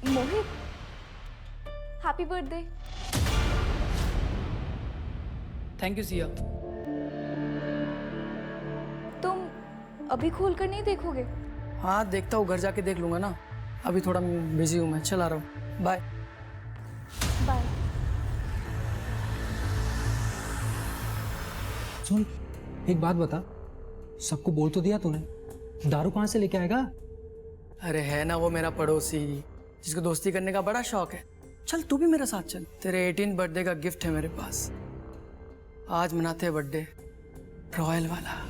Mohit, happy birthday. Thank you Siya. तुम अभी खोल कर नहीं देखोगे? हाँ देखता हूँ, घर जाके देख लूंगा ना। अभी थोड़ा बिजी हूँ, मैं चला रहा हूँ। बाय। बाय। सुन, एक बात बता, सबको बोल तो दिया तूने, दारू कहाँ से लेके आएगा? अरे है ना वो मेरा पड़ोसी, जिसको दोस्ती करने का बड़ा शौक है। चल तू भी मेरे साथ चल, तेरे 18 बर्थडे का गिफ्ट है मेरे पास। आज मनाते हैं बर्थडे रॉयल वाला।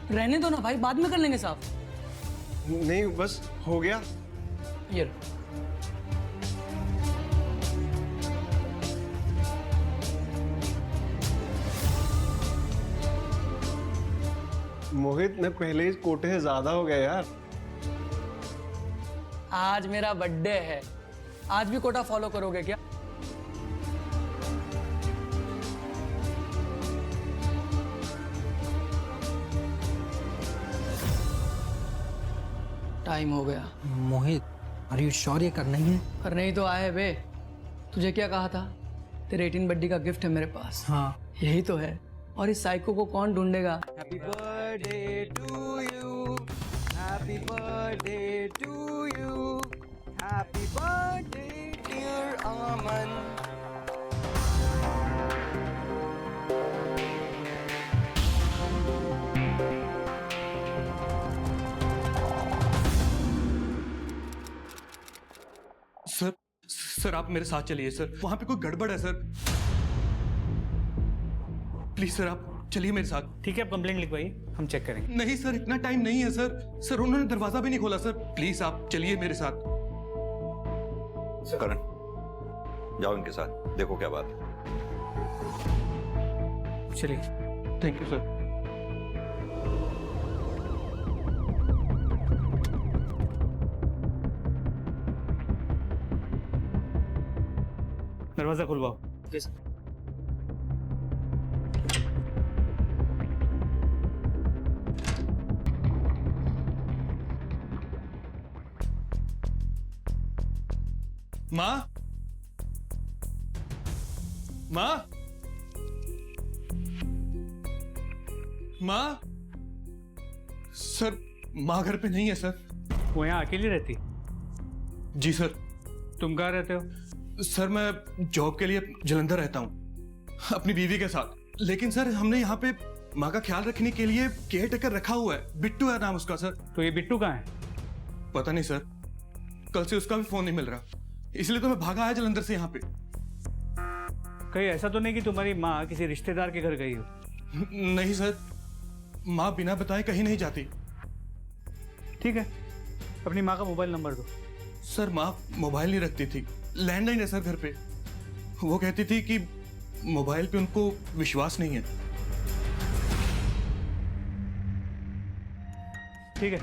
रहने दो ना भाई, बाद में कर लेंगे साफ। नहीं बस हो गया। ये लो। मोहित मैं पहले ही कोटे से ज्यादा हो गया यार। आज मेरा बर्थडे है, आज भी कोटा फॉलो करोगे क्या? टाइम हो गया। मोहित, अरे यू श्योर ये करना ही है? पर नहीं तो आए बे। तुझे क्या कहा था? तेरे 18 बर्थडे का गिफ्ट है मेरे पास। हाँ। यही तो है। और इस साइको को कौन ढूंढेगा? Happy birthday to you. Happy birthday to you. Happy birthday, dear Aman. Sir आप मेरे साथ चलिए सर, वहां पे कोई गड़बड़ है सर। प्लीज सर आप चलिए मेरे साथ। ठीक है, आप कंप्लेंट लिखवाइए, हम चेक करेंगे। नहीं सर, इतना टाइम नहीं है सर। सर उन्होंने दरवाजा भी नहीं खोला सर। प्लीज आप चलिए मेरे साथ। करण, जाओ इनके साथ, देखो क्या बात है। चलिए। Thank you sir. दरवाजा खुलवाओ। माँ, माँ, माँ। सर माँ घर पे नहीं है सर। वो यहाँ अकेली रहती? जी सर। तुम कहाँ रहते हो? सर मैं जॉब के लिए जलंधर रहता हूँ अपनी बीवी के साथ। लेकिन सर हमने यहाँ पे माँ का ख्याल रखने के लिए केयर टेकर रखा हुआ है, बिट्टू है नाम उसका सर। तो ये बिट्टू कहाँ है? पता नहीं सर, कल से उसका भी फोन नहीं मिल रहा, इसलिए तो मैं भागा आया जलंधर से यहाँ पे। कहीं ऐसा तो नहीं कि तुम्हारी माँ किसी रिश्तेदार के घर गई हो? नहीं सर, माँ बिना बताए कहीं नहीं जाती। ठीक है, अपनी माँ का मोबाइल नंबर दो। सर माँ मोबाइल नहीं रखती थी, लैंडलाइन है सर घर पे। वो कहती थी कि मोबाइल पे उनको विश्वास नहीं है। ठीक है,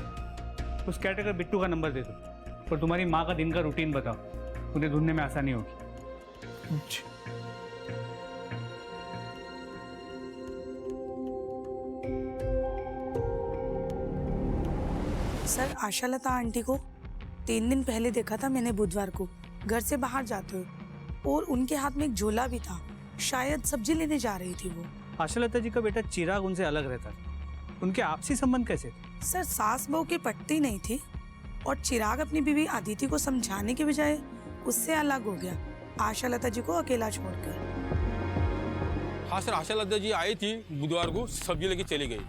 उस कैटेगर बिट्टू का नंबर दे दो और तुम्हारी माँ का दिन का रूटीन बताओ, उन्हें ढूंढने में आसानी होगी। सर, आशालता आंटी को 3 दिन पहले देखा था मैंने, बुधवार को घर से बाहर जाते हुए, और उनके हाथ में एक झोला भी था, शायद सब्जी लेने जा रही थी वो। आशालता जी का बेटा चिराग उनसे अलग रहता था, उनके आपसी संबंध कैसे थे? सर, सास बहू की पटती नहीं थी और चिराग अपनी बीवी अदिति को समझाने के बजाय उससे अलग हो गया, आशालता जी को अकेला छोड़कर। हाँ सर, आशालता जी आई थी बुधवार को, सब्जी लेके चली गई।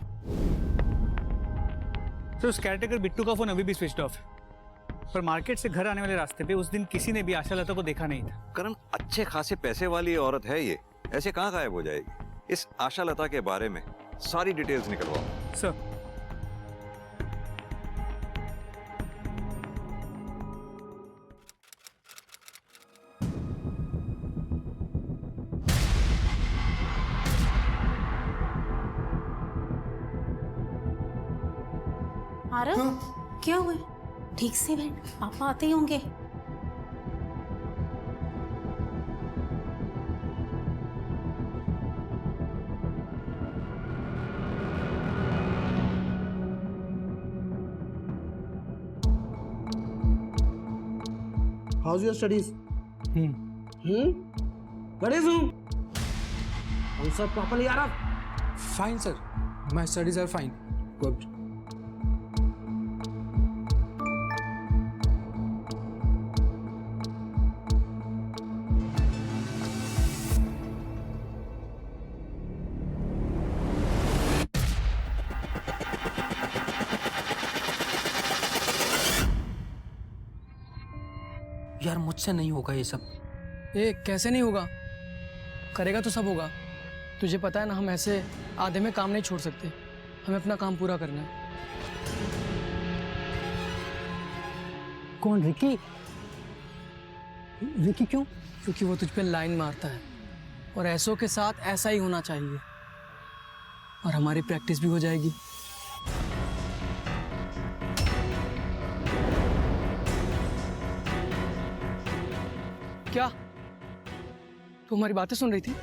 तो उस कैटेगर बिट्टू का फोन अभी भी स्विच ऑफ है, पर मार्केट से घर आने वाले रास्ते पे उस दिन किसी ने भी आशालता को देखा नहीं था। करण, अच्छे खासे पैसे वाली औरत है ये, ऐसे कहाँ गायब हो जाएगी? इस आशालता के बारे में सारी डिटेल्स निकलवाओ। सर, आरव, क्या हुआ? ठीक से बैठ, पापा आते ही होंगे। How's your studies? What is you? Answer properly, Arab. Fine, sir. My studies are fine. Good. यार मुझसे नहीं होगा ये सब। कैसे नहीं होगा? करेगा तो सब होगा। तुझे पता है ना, हम ऐसे आधे में काम नहीं छोड़ सकते। हमें अपना काम पूरा करना है। कौन? रिकी? रिकी क्यों? क्योंकि वो तुझ पे लाइन मारता है और ऐसों के साथ ऐसा ही होना चाहिए, और हमारी प्रैक्टिस भी हो जाएगी। क्या तू हमारी बातें सुन रही थी?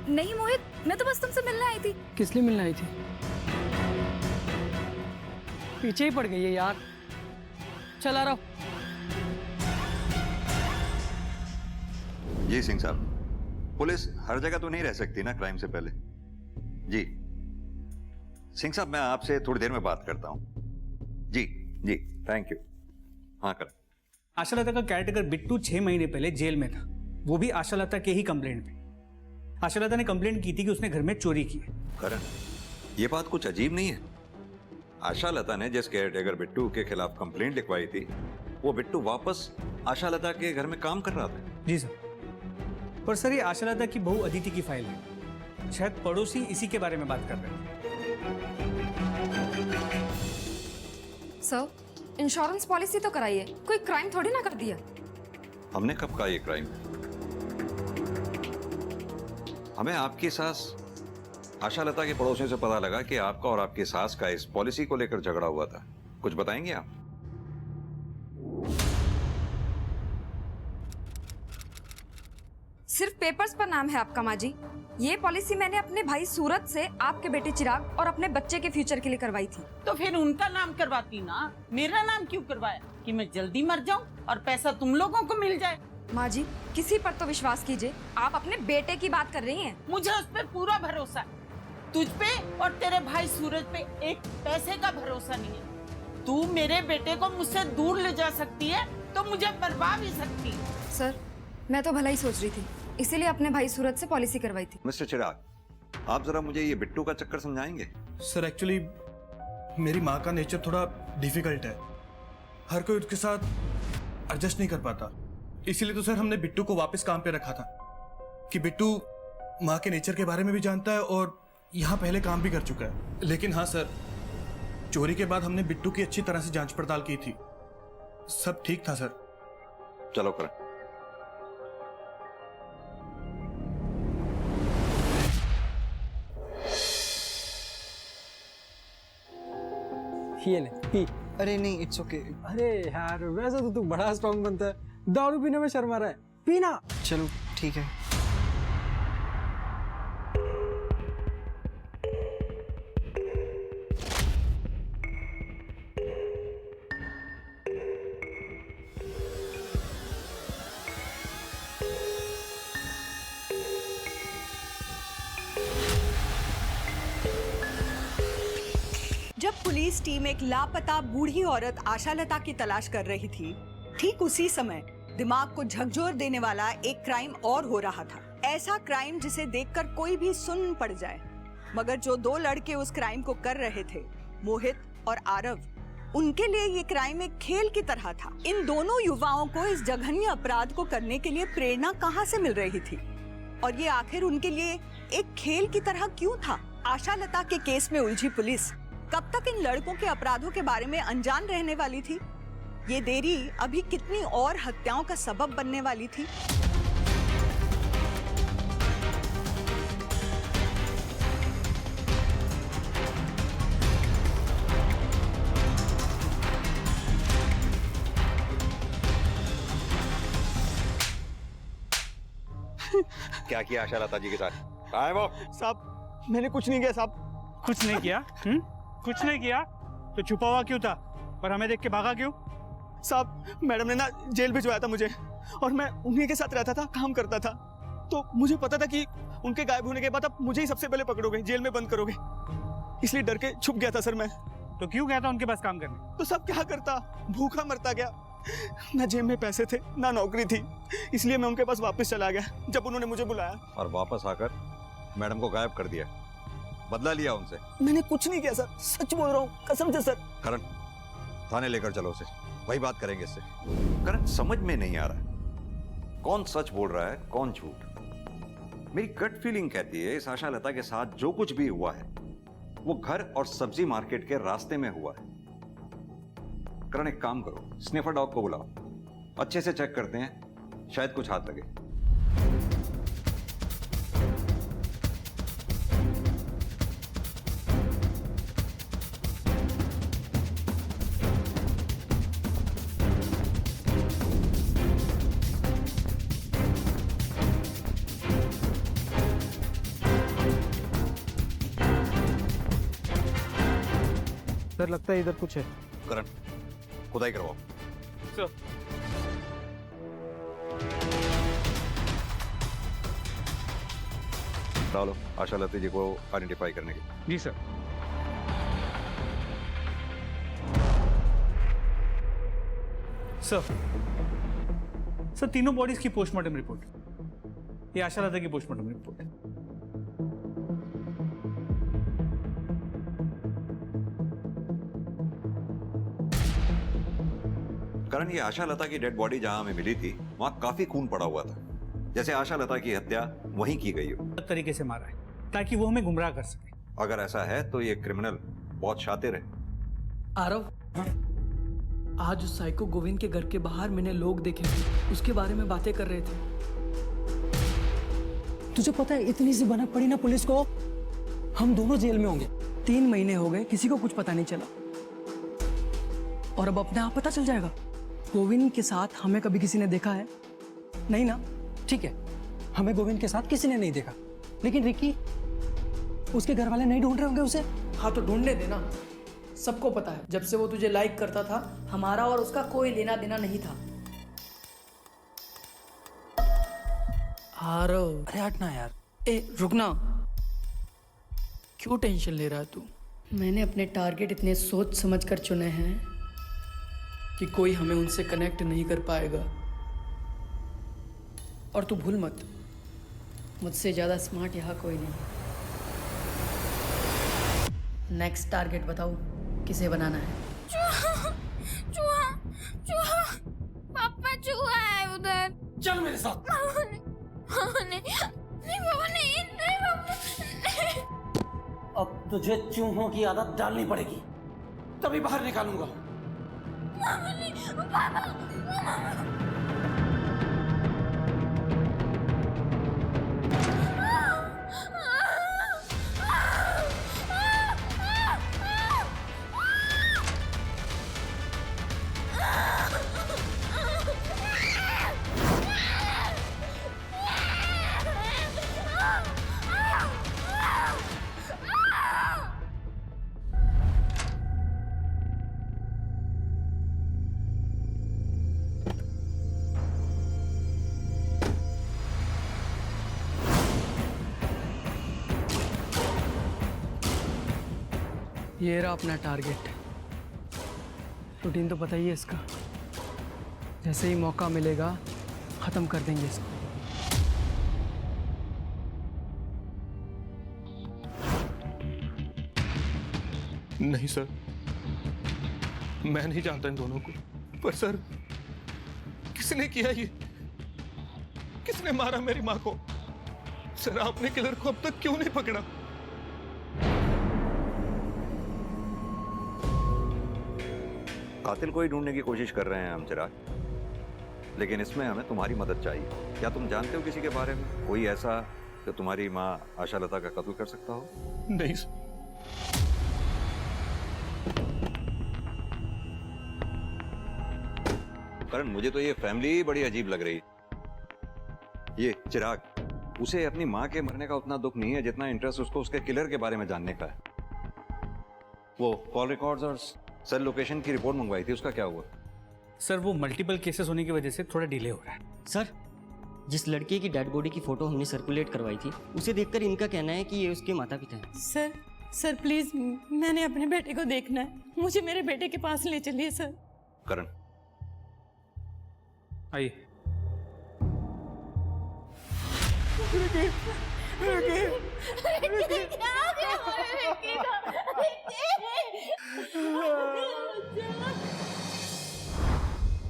नहीं मोहित, मैं तो बस तुमसे मिलने आई थी। किस लिए मिलने आई थी? पीछे ही पड़ गई है यार। चल आ रहा हूं। जी सिंह साहब, पुलिस हर जगह तो नहीं रह सकती ना क्राइम से पहले। जी सिंह साहब, मैं आपसे थोड़ी देर में बात करता हूं। जी जी, थैंक यू। हाँ कर। आशालता का केयरटेकर बिट्टू 6 महीने पहले जेल में था, वो भी आशालता के ही कंप्लेंट पे। आशालता ने कंप्लेंट की थी कि उसने घर में चोरी की है। करण, ये बात कुछ अजीब नहीं है। आशालता ने जिस केयरटेकर बिट्टू के खिलाफ कंप्लेंट लिखवाई थी, वो बिट्टू वापस आशालता के घर में काम कर रहा था। जी सर, पर सर ये आशालता की बहू अदिति की फाइल है। शायद पड़ोसी इसी के बारे में बात कर रहे हैं। सर, इंश्योरेंस पॉलिसी तो कराई है, कोई क्राइम थोड़ी ना कर दिया। हमने कब कहा ये क्राइम है? हमें आपकी सास आशालता के पड़ोसियों से पता लगा कि आपका और आपकी सास का इस पॉलिसी को लेकर झगड़ा हुआ था। कुछ बताएंगे आप? सिर्फ पेपर्स पर नाम है आपका माँ जी। ये पॉलिसी मैंने अपने भाई सूरत से आपके बेटे चिराग और अपने बच्चे के फ्यूचर के लिए करवाई थी। तो फिर उनका नाम करवाती ना, मेरा नाम क्यों करवाया कि मैं जल्दी मर जाऊं और पैसा तुम लोगों को मिल जाए? माँ जी, किसी पर तो विश्वास कीजिए। आप अपने बेटे की बात कर रही हैं। मुझे उस पे पूरा भरोसा है, तुझ पे और तेरे भाई सूरज पे एक पैसे का भरोसा नहीं है। तू मेरे बेटे को मुझसे दूर ले जा सकती है तो मुझे मरवा भी सकती है। सर, मैं तो भला ही सोच रही थी, इसीलिए अपने भाई सूरज से पॉलिसी करवाई थी। मिस्टर चिराग, आप जरा मुझे ये बिट्टू का चक्कर समझाएंगे? सर एक्चुअली मेरी माँ का नेचर थोड़ा डिफिकल्ट है। हर कोई उसके साथ एडजस्ट नहीं कर पाता। इसीलिए तो सर हमने बिट्टू को वापस काम पे रखा था कि बिट्टू माँ के नेचर के बारे में भी जानता है और यहाँ पहले काम भी कर चुका है। लेकिन हाँ सर, चोरी के बाद हमने बिट्टू की अच्छी तरह से जांच पड़ताल की थी, सब ठीक था सर। चलो करें। ये ले पी। अरे नहीं, इट्स ओके। अरे यार वैसे तो तू बड़ा स्ट्रांग बनता है, दारू पीने में शर्मा रहा है, पीना। चलो ठीक है। जब पुलिस टीम एक लापता बूढ़ी औरत आशालता की तलाश कर रही थी, ठीक उसी समय दिमाग को झकझोर देने वाला एक क्राइम और हो रहा था। ऐसा क्राइम जिसे देखकर कोई भी सुन्न पड़ जाए। मगर जो दो लड़के उस क्राइम को कर रहे थे, मोहित और आरव, उनके लिए ये क्राइम एक खेल की तरह था। इन दोनों युवाओं को इस जघन्य अपराध को करने के लिए प्रेरणा कहाँ से मिल रही थी, और ये आखिर उनके लिए एक खेल की तरह क्यों था? आशालता के केस में उलझी पुलिस कब तक इन लड़कों के अपराधों के बारे में अनजान रहने वाली थी? ये देरी अभी कितनी और हत्याओं का सबब बनने वाली थी? क्या किया आशा लता जी के साथ? कहाँ है वो? साहब मैंने कुछ नहीं किया साहब। कुछ नहीं किया? कुछ नहीं किया तो छुपा हुआ क्यों था और हमें देख के भागा क्यों? साहब मैडम ने ना जेल भिजवाया था मुझे, और मैं उन्हीं के साथ रहता था, काम करता था, तो मुझे पता था कि उनके गायब होने के बाद आप मुझे ही सबसे पहले पकड़ोगे, जेल में बंद करोगे, इसलिए डर के छुप गया था सर मैं। तो क्यों गया था उनके पास काम करने? तो सब क्या करता, भूखा मरता गया, ना जेब में पैसे थे ना नौकरी थी, इसलिए मैं उनके पास वापस चला गया जब उन्होंने मुझे बुलाया। और वापस आकर मैडम को गायब कर दिया, बदला लिया उनसे? मैंने कुछ नहीं किया सर, सच बोल रहा हूँ कसम से सर। करण थाने लेकर चलो उसे, वही बात करेंगे इससे। करण समझ में नहीं आ रहा कौन सच बोल रहा है कौन झूठ। मेरी गट फीलिंग कहती है इस आशा लता के साथ जो कुछ भी हुआ है वो घर और सब्जी मार्केट के रास्ते में हुआ है। करण एक काम करो, स्निफर डॉग को बुलाओ, अच्छे से चेक करते हैं, शायद कुछ हाथ लगे। सर लगता है इधर कुछ है। करण खुदाई करवाओ। सर डालो आशा लता जी को आइडेंटिफाई करने की। जी सर। सर तीनों बॉडीज की पोस्टमार्टम रिपोर्ट, ये आशा लता की पोस्टमार्टम रिपोर्ट है। करण ये आशा लता की डेड बॉडी जहां हमें मिली थी वहां काफी खून पड़ा हुआ था, जैसे आशा लता की हत्या वहीं की गई हो। तरीके से मारा है ताकि वो हमें गुमराह कर सके। अगर ऐसा है तो ये क्रिमिनल बहुत शातिर है। आरव, आज उस साइको गोविंद के घर के बाहर मैंने लोग देखे थे, उसके बारे में बातें कर रहे थे। तुझे पता है इतनी सी भनक पड़ी ना पुलिस को, हम दोनों जेल में होंगे। 3 महीने हो गए, किसी को कुछ पता नहीं चला, और अब अपने आप पता चल जाएगा। गोविंद के साथ हमें कभी किसी ने देखा है? नहीं ना? ठीक है, हमें गोविंद के साथ किसी ने नहीं देखा, लेकिन रिकी, उसके घर वाले नहीं ढूंढ रहे होंगे उसे? हाँ तो ढूंढने देना। सबको पता है जब से वो तुझे लाइक करता था हमारा और उसका कोई लेना देना नहीं था। आरव, अरे हटना यार। रुकना, क्यों टेंशन ले रहा है तू? मैंने अपने टारगेट इतने सोच समझ कर चुने हैं कि कोई हमें उनसे कनेक्ट नहीं कर पाएगा। और तू भूल मत, मुझसे ज्यादा स्मार्ट यहाँ कोई नहीं। नेक्स्ट टारगेट बताओ, किसे बनाना है? चूहा, चूहा, चूहा, पापा चूहा है उधर। चल मेरे साथ। नहीं, पापा नहीं, पापा। अब तुझे चूहों की आदत डालनी पड़ेगी, तभी बाहर निकालूंगा। पापा। ये रहा अपना टारगेट। रूटीन तो पता ही है इसका, जैसे ही मौका मिलेगा खत्म कर देंगे इसको। नहीं सर, मैं नहीं जानता इन दोनों को, पर सर किसने किया ये? किसने मारा मेरी माँ को? सर आपने किलर को अब तक क्यों नहीं पकड़ा? कातिल को ही ढूंढने की कोशिश कर रहे हैं हम चिराग, लेकिन इसमें हमें तुम्हारी मदद चाहिए। क्या तुम जानते हो किसी के बारे में, कोई ऐसा जो तुम्हारी माँ आशा लता का कत्ल कर सकता हो? नहीं सर। करण मुझे तो ये फैमिली बड़ी अजीब लग रही है। ये चिराग उसे अपनी माँ के मरने का उतना दुख नहीं है जितना इंटरेस्ट उसको उसके किलर के बारे में जानने का है। वो कॉल रिकॉर्ड्स और सेल लोकेशन की रिपोर्ट मंगवाई थी, उसका क्या हुआ? सर वो मल्टीपल केसेस होने की वजह से थोड़ा डिले हो रहा है। सर, जिस लड़के की डेड बॉडी की फोटो हमने सर्कुलेट करवाई थी, उसे देखकर इनका कहना है कि ये उसके माता पिता हैं। सर प्लीज, मैंने अपने बेटे को देखना है, मुझे मेरे बेटे के पास ले चलिए सर। करण, आइए।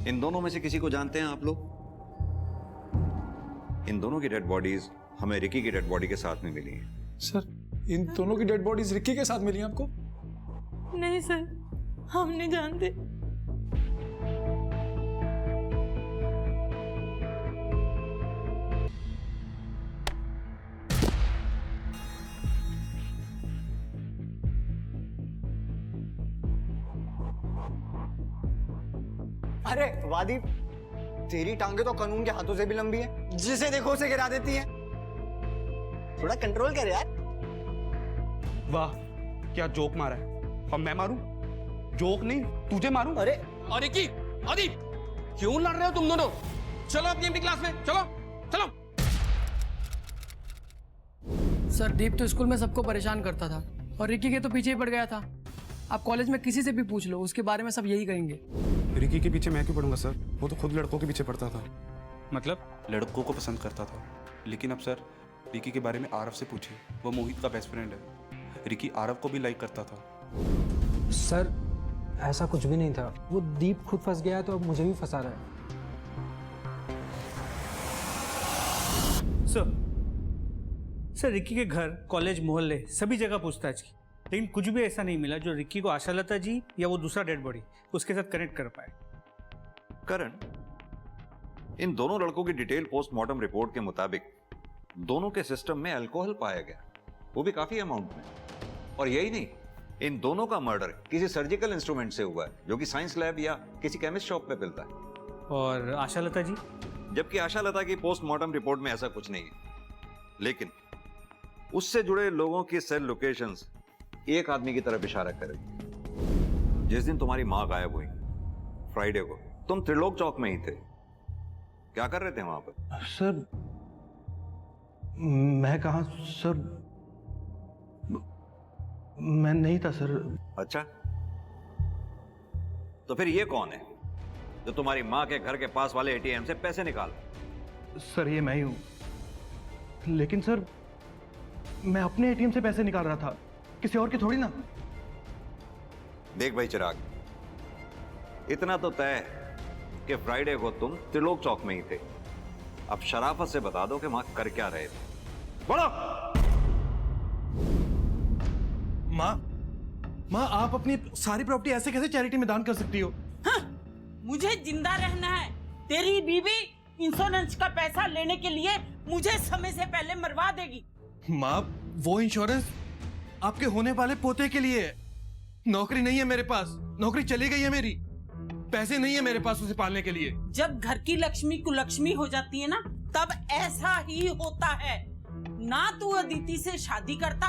इन दोनों में से किसी को जानते हैं आप लोग? इन दोनों की डेड बॉडीज हमें रिकी की डेड बॉडी के साथ में मिली हैं। सर, इन दोनों की डेड बॉडीज रिक्की के साथ मिली आपको? नहीं सर, हम नहीं जानते। अरे वादी, तेरी टांगे तो कानून के हाथों से भी लंबी है, जिसे देखो उसे गिरा देती है। थोड़ा कंट्रोल कर यार। वाह, क्या जोक मारा है। अब मैं मारूं? जोक नहीं, तुझे मारूं? अरे अरे की आदि, क्यों लड़ रहे हो तुम दोनों? चलो अपनी क्लास में, चलो चलो। सर दीप तो स्कूल में सबको परेशान करता था और रिकी के तो पीछे ही पड़ गया था। आप कॉलेज में किसी से भी पूछ लो, उसके बारे में सब यही कहेंगे। रिकी के पीछे मैं क्यों पढ़ूंगा सर? वो तो खुद लड़कों के पीछे पड़ता था। मतलब? लड़कों को पसंद करता था। लेकिन अब सर, रिकी के बारे में आरव से पूछिए, वो मोहित का बेस्ट फ्रेंड है। रिकी आरव को भी लाइक करता था। सर, ऐसा कुछ भी नहीं था। वो दीप खुद फंस गया तो अब मुझे भी फंसा रहा है। सर रिकी के घर, कॉलेज, मोहल्ले सभी जगह पूछताछ की, लेकिन कुछ भी ऐसा नहीं मिला जो रिकी को आशालता जी या वो दूसरा डेड बॉडी उसके साथ कनेक्ट कर पाए। करण, इन दोनों लड़कों की डिटेल पोस्टमार्टम रिपोर्ट के मुताबिक दोनों के सिस्टम में अल्कोहल पाया गया, वो भी काफी अमाउंट में। और यही नहीं, इन दोनों का मर्डर किसी सर्जिकल इंस्ट्रूमेंट से हुआ है जो कि साइंस लैब या किसी केमिस्ट शॉप पे मिलता है। और आशालता जी? जबकि आशालता की पोस्टमार्टम रिपोर्ट में ऐसा कुछ नहीं है, लेकिन उससे जुड़े लोगों की सेल लोकेशंस एक आदमी की तरफ इशारा करेगी। जिस दिन तुम्हारी मां गायब हुई, फ्राइडे को, तुम त्रिलोक चौक में ही थे। क्या कर रहे थे वहां पर? सर, मैं कहा सर, मैं नहीं था सर। अच्छा, तो फिर ये कौन है जो तुम्हारी मां के घर के पास वाले एटीएम से पैसे निकाल? सर ये मैं ही हूं। लेकिन सर, मैं अपने एटीएम से पैसे निकाल रहा था, किसी और की थोड़ी ना। देख भाई चिराग, इतना तो तय है कि फ्राइडे को तुम त्रिलोक चौक में ही थे। अब शराफत से बता दो कि वहां कर क्या रहे थे। बोलो। माँ, आप अपनी सारी प्रॉपर्टी ऐसे कैसे चैरिटी में दान कर सकती हो? हाँ, मुझे जिंदा रहना है। तेरी बीवी इंश्योरेंस का पैसा लेने के लिए मुझे समय से पहले मरवा देगी। माँ, वो इंश्योरेंस आपके होने वाले पोते के लिए है। नौकरी नहीं है मेरे पास, नौकरी चली गई है मेरी। पैसे नहीं है मेरे पास उसे पालने के लिए। जब घर की लक्ष्मी कुलक्ष्मी हो जाती है ना, तब ऐसा ही होता है। ना तू अदिति से शादी करता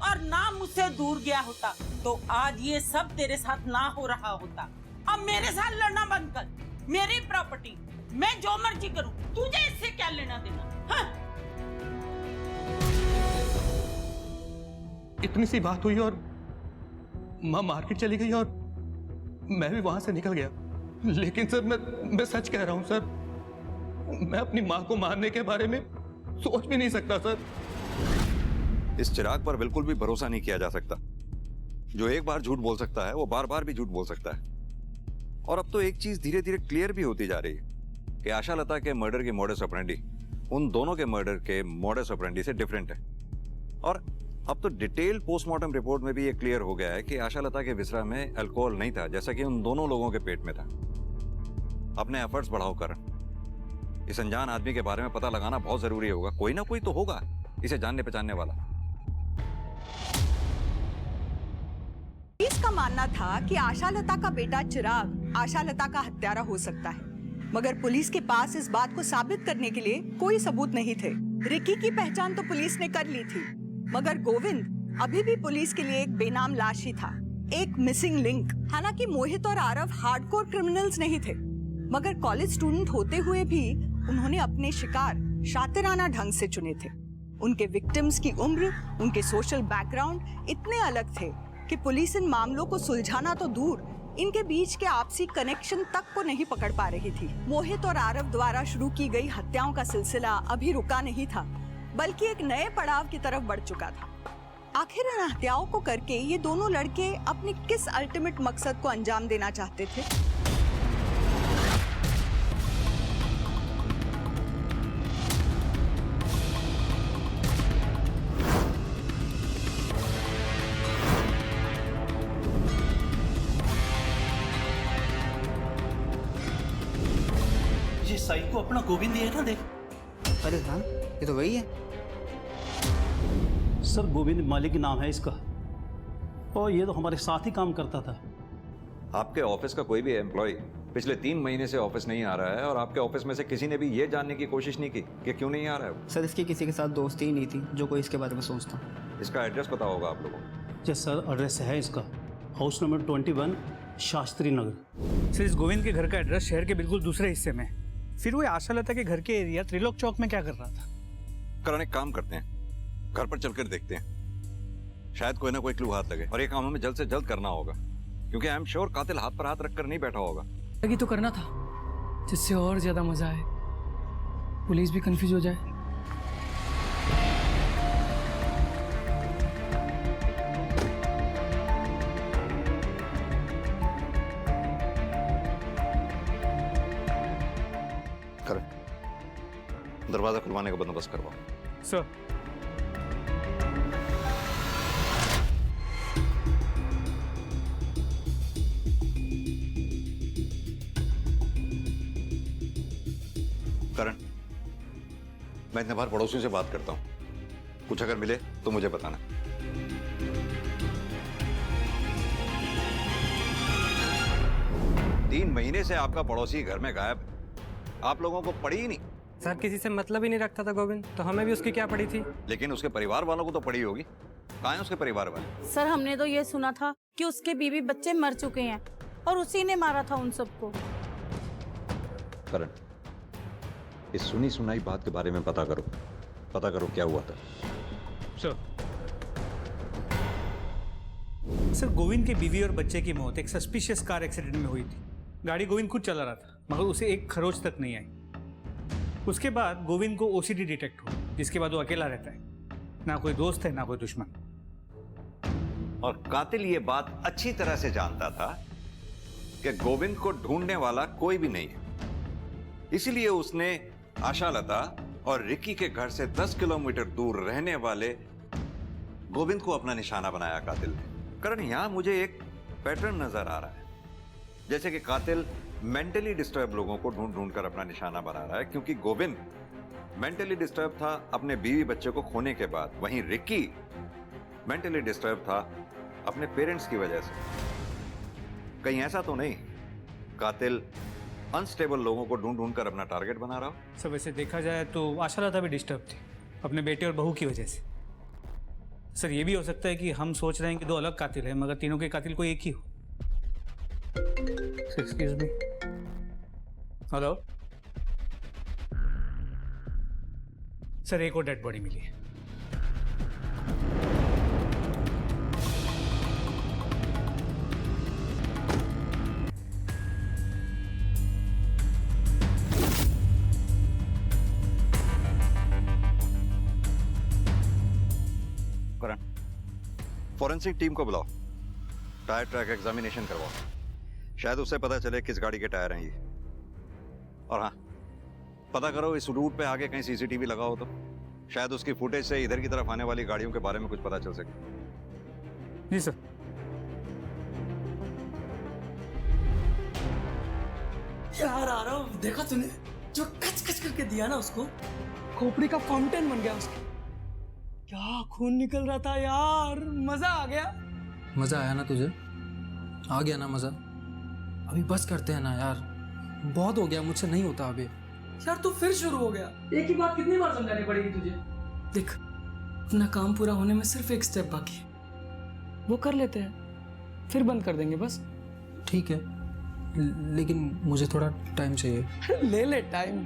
और ना मुझसे दूर गया होता, तो आज ये सब तेरे साथ ना हो रहा होता। अब मेरे साथ लड़ना बंद कर। मेरी प्रॉपर्टी, मैं जो मर्जी करूं, तुझे इससे क्या लेना देना? हाँ? इतनी सी बात हुई और माँ मार्केट चली गई और मैं भी वहां से निकल गया। लेकिन सर, मैं सच कह रहा हूं सर, मैं अपनी माँ को मारने के बारे में सोच भी नहीं सकता सर। इस चिराग पर बिल्कुल भी भरोसा नहीं किया जा सकता। जो एक बार झूठ बोल सकता है वो बार बार भी झूठ बोल सकता है। और अब तो एक चीज धीरे धीरे क्लियर भी होती जा रही है कि आशालता के मर्डर की मोडस ऑपरेंडी उन दोनों के मर्डर के मोडस ऑपरेंडी से डिफरेंट है। और अब तो डिटेल पोस्टमार्टम रिपोर्ट में भी ये क्लियर हो गया है कि आशालता के विसरा में अल्कोहल नहीं था, जैसा कि उन दोनों लोगों के पेट में था। अपने एफर्ट्स बढ़ाओ करण। इस अनजान आदमी के बारे में पता लगाना बहुत जरूरी होगा। कोई ना कोई तो होगा इसे जानने पहचानने वाला। पुलिस का मानना था कि आशालता का बेटा चिराग आशालता का हत्यारा हो सकता है, मगर पुलिस के पास इस बात को साबित करने के लिए कोई सबूत नहीं थे। रिकी की पहचान तो पुलिस ने कर ली थी, मगर गोविंद अभी भी पुलिस के लिए एक बेनाम लाश ही था, एक मिसिंग लिंक। हालांकि मोहित और आरव हार्डकोर क्रिमिनल्स नहीं थे, मगर कॉलेज स्टूडेंट होते हुए भी उन्होंने अपने शिकार शातिराना ढंग से चुने थे। उनके विक्टिम्स की उम्र, उनके सोशल बैकग्राउंड इतने अलग थे कि पुलिस इन मामलों को सुलझाना तो दूर, इनके बीच के आपसी कनेक्शन तक को नहीं पकड़ पा रही थी। मोहित और आरव द्वारा शुरू की गई हत्याओं का सिलसिला अभी रुका नहीं था, बल्कि एक नए पड़ाव की तरफ बढ़ चुका था। आखिर इन हत्याओं को करके ये दोनों लड़के अपने किस अल्टीमेट मकसद को अंजाम देना चाहते थे? ये साइड को अपना गोविंद ही है ना, देख। अरे हाँ, ये तो वही है। सर गोविंद मालिक नाम है इसका, और ये तो हमारे साथ ही काम करता था। आपके ऑफिस का कोई भी एम्प्लॉय पिछले 3 महीने से ऑफिस नहीं आ रहा है, और आपके ऑफिस में से किसी ने भी ये जानने की कोशिश नहीं की कि क्यों नहीं आ रहा है वो? सर इसकी किसी के साथ दोस्ती ही नहीं थी जो कोई इसके बारे में सोचता। इसका एड्रेस पता होगा आप लोगों को? जी सर, एड्रेस है इसका, house number 21, Shastri Nagar. Sir इस गोविंद के घर का एड्रेस शहर के बिल्कुल दूसरे हिस्से में। फिर वो आशालता के घर के एरिया त्रिलोक चौक में क्या कर रहा था? करण, एक काम करते हैं, घर पर चलकर देखते हैं, शायद कोई ना कोई क्लू हाथ लगे, और ये काम हमें जल्द से जल्द करना होगा, क्योंकि आई एम श्योर कातिल हाथ पर हाथ रखकर नहीं बैठा होगा। लगी तो करना था, जिससे और ज्यादा मजा आए, पुलिस भी कंफ्यूज हो जाए। करण, दरवाजा खुलवाने का बंदोबस्त करवाओ। सर करण, मैं इतने बार पड़ोसियों से बात करता हूं, कुछ अगर मिले तो मुझे बताना। तीन महीने से आपका पड़ोसी घर में गायब, आप लोगों को पड़ी ही नहीं। सर किसी से मतलब ही नहीं रखता था गोविंद, तो हमें भी उसकी क्या पड़ी थी? लेकिन उसके परिवार वालों को तो पड़ी होगी। कहाँ हैं उसके परिवार वाले? सर हमने तो ये सुना था कि उसके बीवी बच्चे मर चुके हैं और उसी ने मारा था उन सबको। करण, इस सुनी सुनाई बात के बारे में पता करो क्या हुआ था। सर गोविंद के बीवी और बच्चे की मौत एक सस्पिशियस कार एक्सीडेंट में हुई थी। गाड़ी गोविंद खुद चला रहा था, मगर उसे एक खरोच तक नहीं आई। उसके बाद गोविंद को ओसीडी डिटेक्ट हुआ, जिसके बाद वो अकेला रहता है, ना कोई दोस्त है ना कोई दुश्मन। और कातिल ये बात अच्छी तरह से जानता था कि गोविंद को ढूंढने वाला कोई भी नहीं है, इसीलिए उसने आशालता और रिकी के घर से 10 किलोमीटर दूर रहने वाले गोविंद को अपना निशाना बनाया कातिल ने। करण, यहां मुझे एक पैटर्न नजर आ रहा है, जैसे कि कातिल मेंटली डिस्टर्ब लोगों को ढूंढ ढूंढ कर अपना निशाना बना रहा है, क्योंकि गोविंद मेंटली डिस्टर्ब था अपने बीवी बच्चे को खोने के बाद, वहीं रिकी मेंटली डिस्टर्ब था अपने पेरेंट्स की वजह से। कहीं ऐसा तो नहीं कातिल अनस्टेबल लोगों को ढूंढ ढूंढ कर अपना टारगेट बना रहा हो? सब वैसे देखा जाए तो आशालता भी डिस्टर्ब थी अपने बेटे और बहू की वजह से। सर ये भी हो सकता है कि हम सोच रहे हैं कि दो अलग कातिल हैं, मगर तीनों के कातिल कोई एक ही हो। एक्सक्यूज मी, हेलो सर, एक और डेड बॉडी मिली है। करण, फॉरेंसिक टीम को बुलाओ, टायर ट्रैक एग्जामिनेशन करवाओ, शायद उससे पता चले किस गाड़ी के टायर हैं ये। और हाँ, पता करो इस रूट पे आगे कहीं सीसीटीवी लगा हो तो शायद उसकी फुटेज से इधर की तरफ आने वाली गाड़ियों के बारे में कुछ पता चल सके। जी सर। यार आरव, देखा तूने जो कच कच करके दिया ना उसको, खोपड़ी का फाउंटेन बन गया उसका। क्या खून निकल रहा था यार, मजा आ गया। मजा आया ना तुझे? आ गया ना मजा? अभी बस करते हैं ना यार, बहुत हो गया, मुझसे नहीं होता अभी। यार तू फिर शुरू हो गया। एक ही बात कितनी बार समझानी पड़ेगी तुझे? देख, अपना काम पूरा होने में सिर्फ एक स्टेप बाकी है, वो कर लेते हैं, फिर बंद कर देंगे बस। ठीक है, लेकिन मुझे थोड़ा टाइम चाहिए। ले ले टाइम।